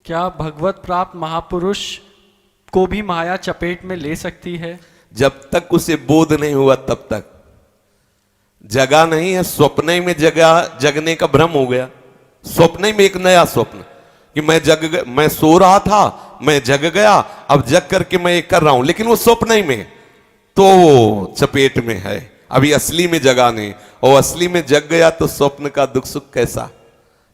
क्या भगवत प्राप्त महापुरुष को भी माया चपेट में ले सकती है? जब तक उसे बोध नहीं हुआ तब तक। जगा नहीं है, स्वप्न ही में जगने का भ्रम हो गया। स्वप्न ही में एक नया स्वप्न कि मैं सो रहा था, मैं जग गया, अब जग करके मैं ये कर रहा हूं, लेकिन वो स्वप्न ही में, तो वो चपेट में है, अभी असली में जगा नहीं। और असली में जग गया तो स्वप्न का दुख सुख कैसा।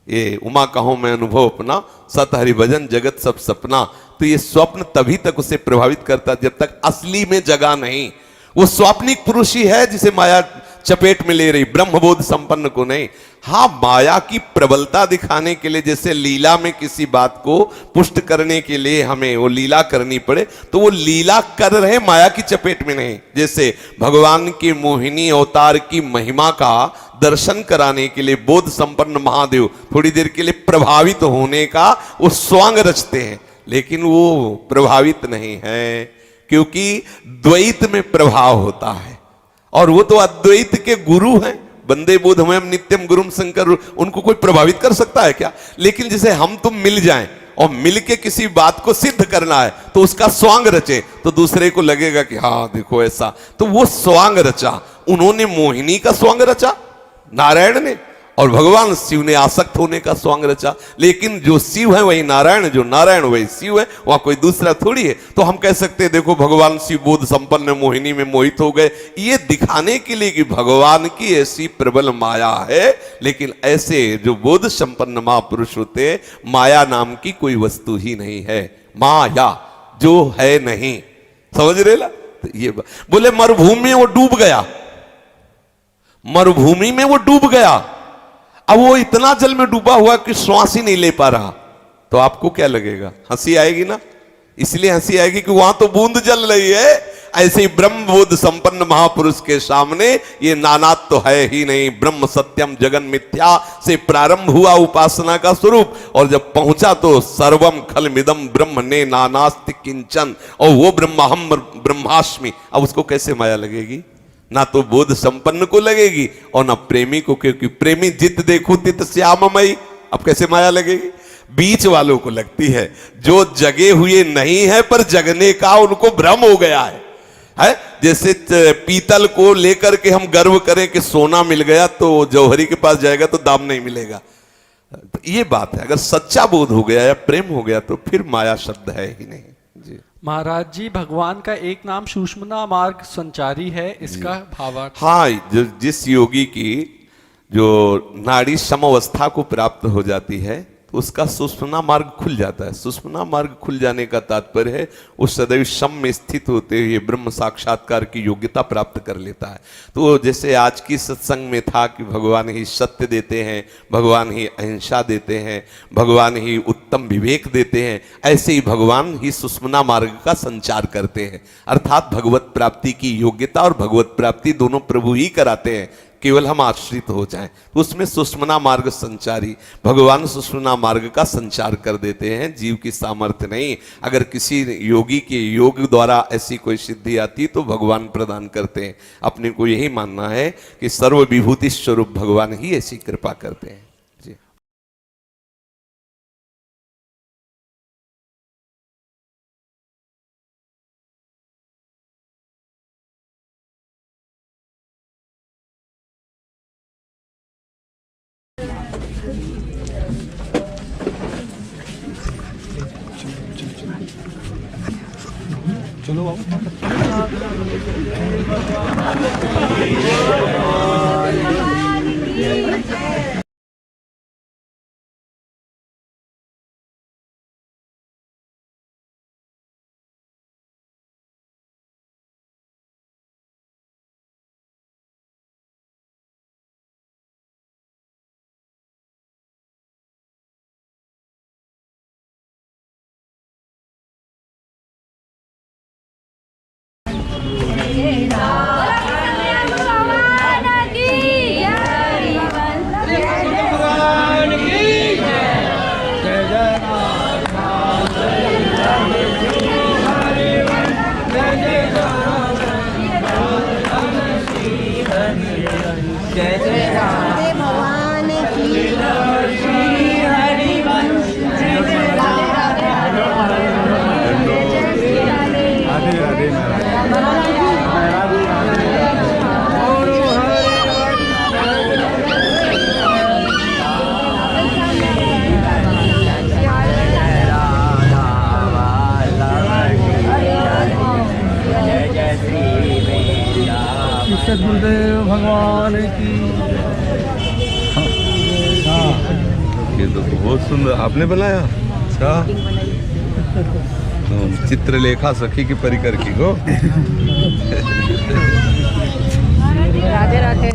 ये उमा कहो मैं अनुभव अपना, सत हरि भजन जगत सब सपना। तो ये स्वप्न तभी तक उसे प्रभावित करता जब तक असली में जगा नहीं। वो स्वाप्निक पुरुष ही है जिसे माया चपेट में ले रही, ब्रह्मबोध संपन्न को नहीं। हाँ, माया की प्रबलता दिखाने के लिए, जैसे लीला में किसी बात को पुष्ट करने के लिए हमें वो लीला करनी पड़े, तो वो लीला कर रहे माया की चपेट में नहीं। जैसे भगवान के मोहिनी अवतार की महिमा का दर्शन कराने के लिए बोध संपन्न महादेव थोड़ी देर के लिए प्रभावित होने का वो स्वांग रचते हैं, लेकिन वो प्रभावित नहीं है, क्योंकि द्वैत में प्रभाव होता है। और वो तो अद्वैत के गुरु हैं, बंदे बोधमयम नित्यम गुरुम शंकर, उनको कोई प्रभावित कर सकता है क्या? लेकिन जैसे हम तुम मिल जाएं और मिलके किसी बात को सिद्ध करना है तो उसका स्वांग रचे, तो दूसरे को लगेगा कि हाँ देखो ऐसा, तो वो स्वांग रचा। उन्होंने मोहिनी का स्वांग रचा नारायण ने, और भगवान शिव ने आसक्त होने का स्वांग रचा। लेकिन जो शिव है वही नारायण, जो नारायण वही शिव है, वहां कोई दूसरा थोड़ी है। तो हम कह सकते हैं देखो भगवान शिव बोध संपन्न मोहिनी में मोहित हो गए, ये दिखाने के लिए कि भगवान की ऐसी प्रबल माया है। लेकिन ऐसे जो बोध संपन्न महापुरुष होते, माया नाम की कोई वस्तु ही नहीं है, माया जो है नहीं। समझ रहे ला? तो ये बोले मरुभूमि में वो डूब गया, मरुभूमि में वो डूब गया, अब वो इतना जल में डूबा हुआ कि श्वास ही नहीं ले पा रहा, तो आपको क्या लगेगा? हंसी आएगी ना। इसलिए हंसी आएगी कि वहां तो बूंद जल रही है। ऐसे ही ब्रह्मबोध संपन्न महापुरुष के सामने ये नानात तो है ही नहीं। ब्रह्म सत्यम जगन मिथ्या से प्रारंभ हुआ उपासना का स्वरूप, और जब पहुंचा तो सर्वम खलमिदम ब्रह्म ने नानास्ति किंचन, और वो ब्रह्माहम ब्रह्मास्मि। अब उसको कैसे माया लगेगी? ना तो बोध संपन्न को लगेगी और ना प्रेमी को, क्योंकि प्रेमी जित देखूं तित श्याममयी। अब कैसे माया लगेगी? बीच वालों को लगती है, जो जगे हुए नहीं है पर जगने का उनको भ्रम हो गया है? जैसे पीतल को लेकर के हम गर्व करें कि सोना मिल गया, तो जौहरी के पास जाएगा तो दाम नहीं मिलेगा। तो ये बात है, अगर सच्चा बोध हो गया या प्रेम हो गया तो फिर माया शब्द है ही नहीं जी। महाराज जी, भगवान का एक नाम सुषुम्ना मार्ग संचारी है, इसका भावार्थ? हाँ, जिस योगी की जो नाड़ी समवस्था को प्राप्त हो जाती है तो उसका सुषुम्ना मार्ग खुल जाता है। सुषुम्ना मार्ग खुल जाने का तात्पर्य है वो सदैव सम में स्थित होते हुए ब्रह्म साक्षात्कार की योग्यता प्राप्त कर लेता है। तो जैसे आज की सत्संग में था कि भगवान ही सत्य देते हैं, भगवान ही अहिंसा देते हैं, भगवान ही उत्तम विवेक देते हैं, ऐसे ही भगवान ही सुषुम्ना मार्ग का संचार करते हैं। अर्थात भगवत प्राप्ति की योग्यता और भगवत प्राप्ति दोनों प्रभु ही कराते हैं, केवल हम आश्रित हो जाएं। तो उसमें सुषुम्ना मार्ग संचारी, भगवान सुषुम्ना मार्ग का संचार कर देते हैं, जीव की सामर्थ्य नहीं। अगर किसी योगी के योग द्वारा ऐसी कोई सिद्धि आती तो भगवान प्रदान करते हैं। अपने को यही मानना है कि सर्व विभूति स्वरूप भगवान ही ऐसी कृपा करते हैं। चलो बाबू। गुरुदेव भगवान की। ये तो बहुत सुंदर आपने बनाया। अच्छा, चित्रलेखा सखी की परिकर की हो। राधे राधे।